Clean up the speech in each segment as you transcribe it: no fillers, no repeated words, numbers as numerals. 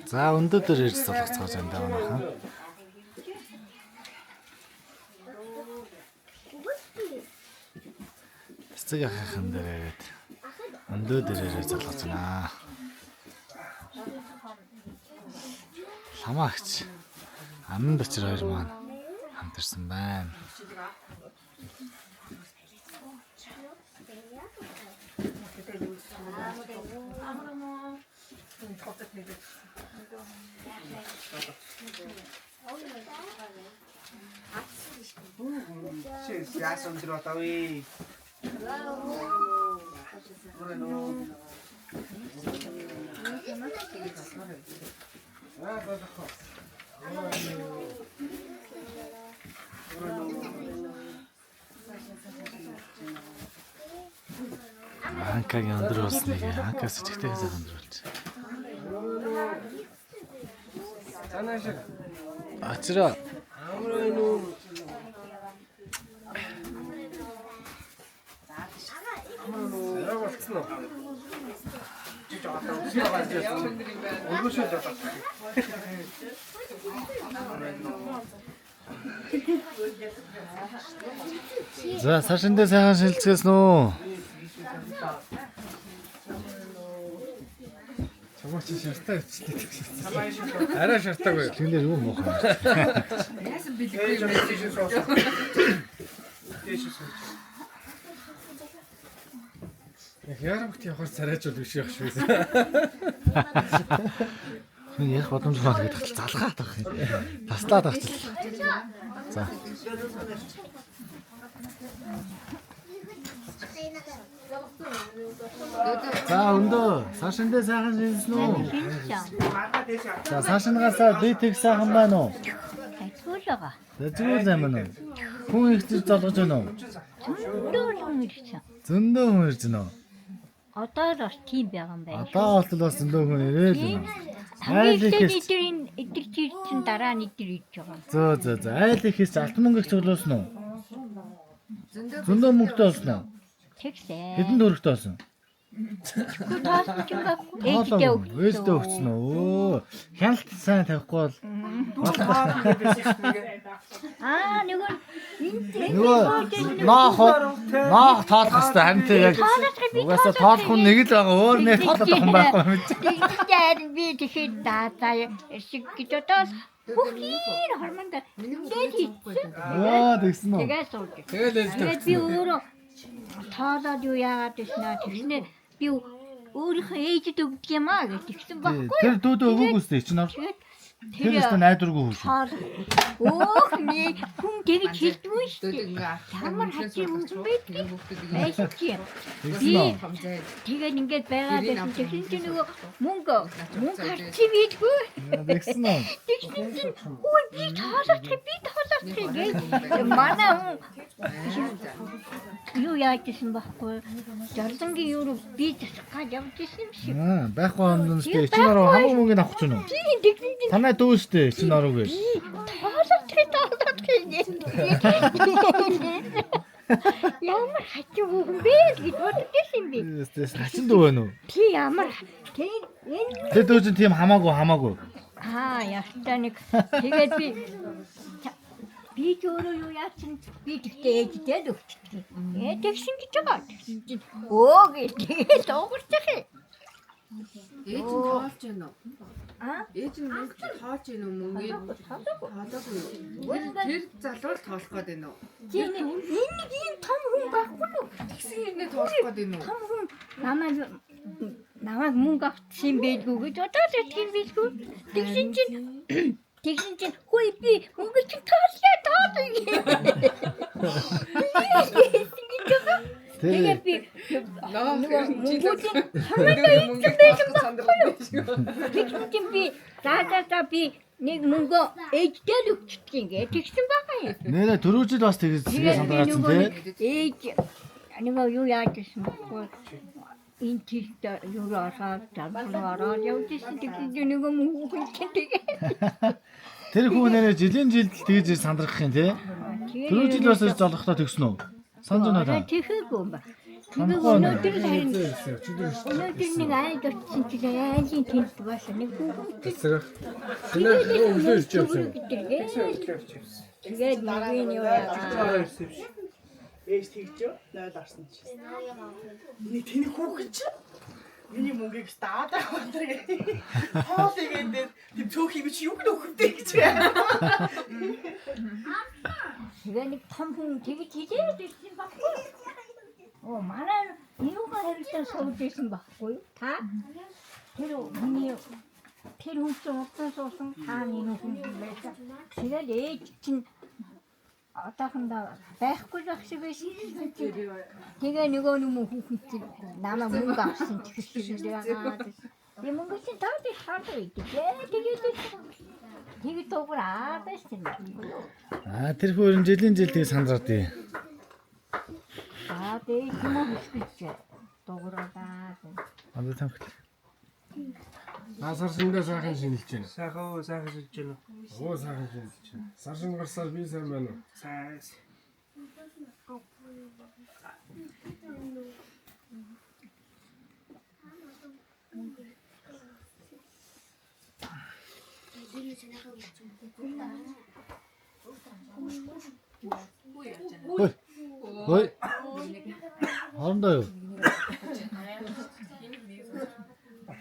За өндөр дээр ирж залгацгааж байна даа манайхан. Цэцэг ахын дээр ирээд өндөр дээр ирээд залгаж байна. Ламаагч Амин Бачир хоёр маань хамт ирсэн байна. Яасан тэр отавь. Анкагийн өндөр болсныг анкаас ичгтэйгээс өндөрлж. Ачра. За сашиндээ сайхан шилцгээс нөө. Чамаач шартаа ичдэг. Арай шартаагүй. Тэндээ юу муухай. Яасан бэлэггүй юм бэ? Ярамгт явахаар царайжуул биш явах шүү. Хүн ярих боломжгүй байна гэдэг залгаад байх юм. Таслаад авчих. За. За өндөө сашиндээ сайхан шилсэн үү? За сашингаасаа би тэг сайхан байна уу? Зөөлөга. Зүгээр юм байна уу? Хүн их зүйл залгаж байна уу? Зөндөө хүн ирж байна уу? Одоо л бас тийм байгаа юм байна. Одоо бол бас зөндөө хүн ирээд байна. Хамгийн идэвхтэй идэгчилсэн дараа нь идэр идж байгаа. За. Айл ихээс алт мөнгө их цуглуулсан уу? Зөндөө мөнгөтэй болсон уу? Тэгсээ. Хэдэн төгрөгтэй болсон? Тэгвэл таасан ч юм байна. Ээлдээ өгсөн үү? Хяналт сайн тавихгүй бол нөгөө ноох тоолох хэрэгтэй харин тийм яг угаасаа тоолох хүн нэг л байгаа өөр нэг тоолох хүн байхгүй юм чи. тэгээд би тэгэхээр даатаа шиг гэж одоо бүхний хормонд дээд хийсэн. Тэгсэн үү? Тэгээд сууж. Тэгэл Тэгээд би өөрөө тоолоод юу яагаад гэснээр тэгснэ би өөрийнхөө ээжэд өгдөг юм аа гэж тэгсэн байхгүй. Тэр дүүдөө өгөөг үстэй чинь ор. Тэр өстө найдваргүй хүн. Өөх нэг хүн тэгж хэлдэггүй шүү дээ. Ямар хачи хүн байдаг. Би тэгээд ингээд байгаад байсан чинь чи нөгөө мөнгө харчих бидгүй. Тэгсэн үү? Тэгсэн чинь ой би тоолох гэж манай хүн юу яажсэн байхгүй. Жарлангийн юу би засах гэж явж исэн юм шиг. Байхгүй юм дээ. Чи наруу хамаг мөнгөнд авах гэж байна уу? Тийм тэгсэн чинь Танай дүүстэй чи наруу гэж. тоолох гэж. Ямар хачи хүн бэ гэж бодож юм би. Хачин дүү байна уу? Тий ямар энэ Тэр дүү чинь тийм хамаагүй. ястаа нэг тэгээд би өөрөө юу яачин би тэгтээ ээжтэй өгчтэй. Тэгсэн гэж байгаа. Тэгсэн чинь өө тэгээд уугарчих юм. Ээж нь тоолж байна уу? Ээж нь мөнгө тоолж байна уу мөнгөө? Тоолоогүй. Тэр залуу тоолох гээд байна уу? Тийм энэ нэг юм том хүн байхгүй юу? Тэгсэн юмнээ тоолох гээд байна уу? Том хүн намайг мөнгө авчихсан байлгүй гэж одоо л тийм байлгүй. Тэгсэн чинь хөөе би мөнгө чинь тоолъя тэгээд би тэгсэн чинь би за би нэг мөнгө ээжтэй л өгчдөг ингээ тэгсэн байгаа юм. Нэ түрүү жил бас тэгээ сандаргаасан тий. Ээж нөгөө юу яаж гэсэн бэ? Энэ тийт юу ороод дарбараа явж ирсэн тэгсэн нөгөө мөнгө тэгээ. Тэр хүн нэрээ жилийн жилд тэгж сандрах юм тий. Түрүү жил бас золгохтой төгснө үү? Санаж байна. Тэхээгүй юм ба. өнөөдөр нэг айлд очсон чинь айлын тэнд бааш нэг хүүхэд. Тэгээ өглөө ирж явсан. Тэгээд нэг юу яа. Ээж тэгж 0 арсан чи. Миний тэний хүүхэд чи. Миний мөнгөийг стаадаа унтраа. Хоол игээд тийм цөөх юм чи юу нөхөвтэй гэж байна. Тэгээ нэг том хүн тэгж хийгээд ирсэн баггүй. Манай юугаар харилцан сууж ирсэн баггүй. Та тэр миний тэр хүн утсан суусан та миний хүн байсан. Тэгээд ээж чинь одоохондоо байхгүй байх шиг байсан. Тэгээ нөгөө хүүхэд намаа мөнгө авсан ч гэсэн яагаад. Юм мөнгө чинь таад хаадаг идэг. Тэгээд дуураа байсан. Тэр хөрөн жилийн жил тэгээ сандраад. Тэгээ юм хэлчихэ. Дуураа. Одоо тамхи. Саршиндаа сайхан шинэлж байна. Сайхан шилж байна. Оо сайхан шинэлж байна. Саршин гарсаар би сайн байна уу? Сайн. Ой. Хондоо юу?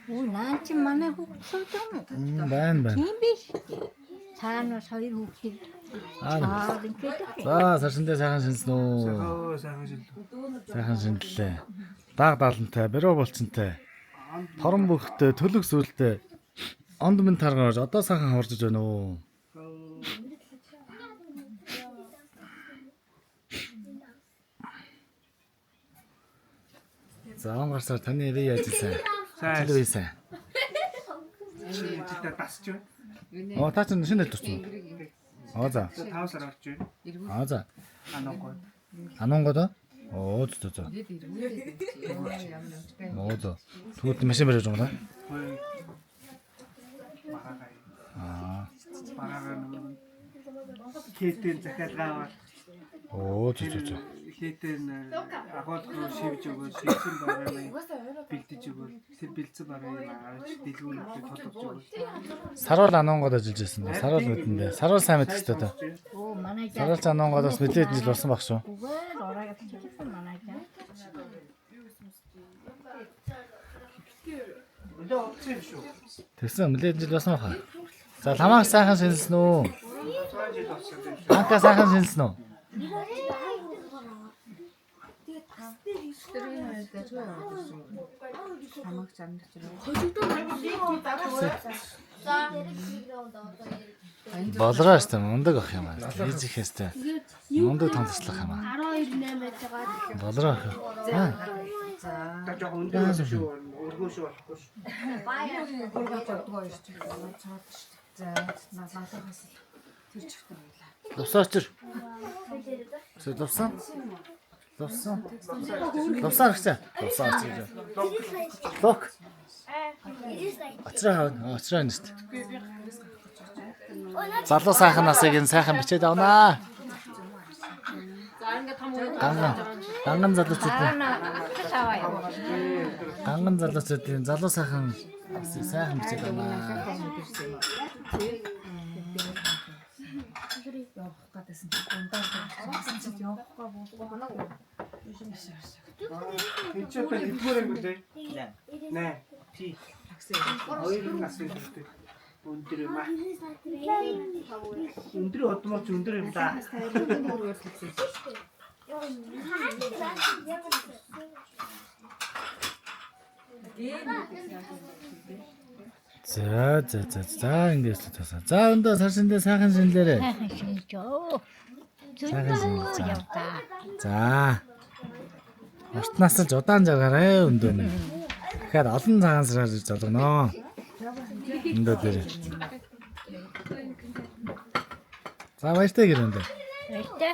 Наа чи манай хүүхдүүд юм. Байна. Тийм биш. Цаанаас хоёр хүүхдийг. За саршиндаа сайхан шинсэн үү? Сайхан шил. Сайхан шинэллээ. Даг даалантай, бэрөө болцонтой. Торон бүхтэй, төлөг сүлтэй. Онд минь таргаж одоо сайхан хурж байна уу? За он гарсаар таны ирээ яаж ийсэн? Сайн. Чилээ ийсэн. Чи тасч байна. Оо та чинь шинэ төрсөн. Аа за. 5 сар орж байна. Аа за. Анаагүй. Анангод оо зөө. Оо зөө. Тэгвэл машин барьж байгаа юм аа. Багагаа хэтэн захиалгаа. Оо зөө. Хэтэн агуулг руу шивж өгөөд шивсэн багаа бэлдэж өгөөд тэр бэлдсэн багаа авч дэлгүүрүүдэд толгож өгөөд. Саруул анангод ажиллаж байсан. Саруул нүдэндээ. Саруул сайн мэдэх хэрэгтэй дөө. Манай Саруул анангодоос мэдээд жил болсон баг шүү. зүгээр ороод ирсэн манай жаа. Өдөө олцсон шүү. Тэгсэн мэдээд жил болсон баха. За ламаа сайхан шинсэн үү? 6 жил болсон юм. Анка сайхан шинсэн үү? Болроо штэ мундаг ах юм аа. Хийж их хэвчтэй. Мундаг томчлох юм аа. 12-8 байж байгаа. Болроо ах. Та жоо өндөр шүү. Өргөө шүү болохгүй шүү. Лувсаач. Лувсан. Лувсаар гэвч. Лувсаач гэж. Лок. Очроо нэст. Залуу сайхан насыг энэ сайхан бичээд авнаа. Ганган залуучуудын ганган залуучуудын залуу сайхан бичээд авнаа. Эцэпэ идвэрэн гэдэг. Нэ. Ти. Хоёр насны хэрэгтэй. Өндөр юм аа. Өндөр одмооч өндөр юм да. За ингэж л тасаа. За өндөө саршиндээ сайхан шинлээрээ. Сайхан шинж оо. Сайхан шинж. Явтаа. За. Ортнаас л удаан жагаарэ өндөө нь. Тэгэхээр олон цагаан сараар ирж олгоно. Өндөө дээр. За баяртай гэр өндөө. Баяртай.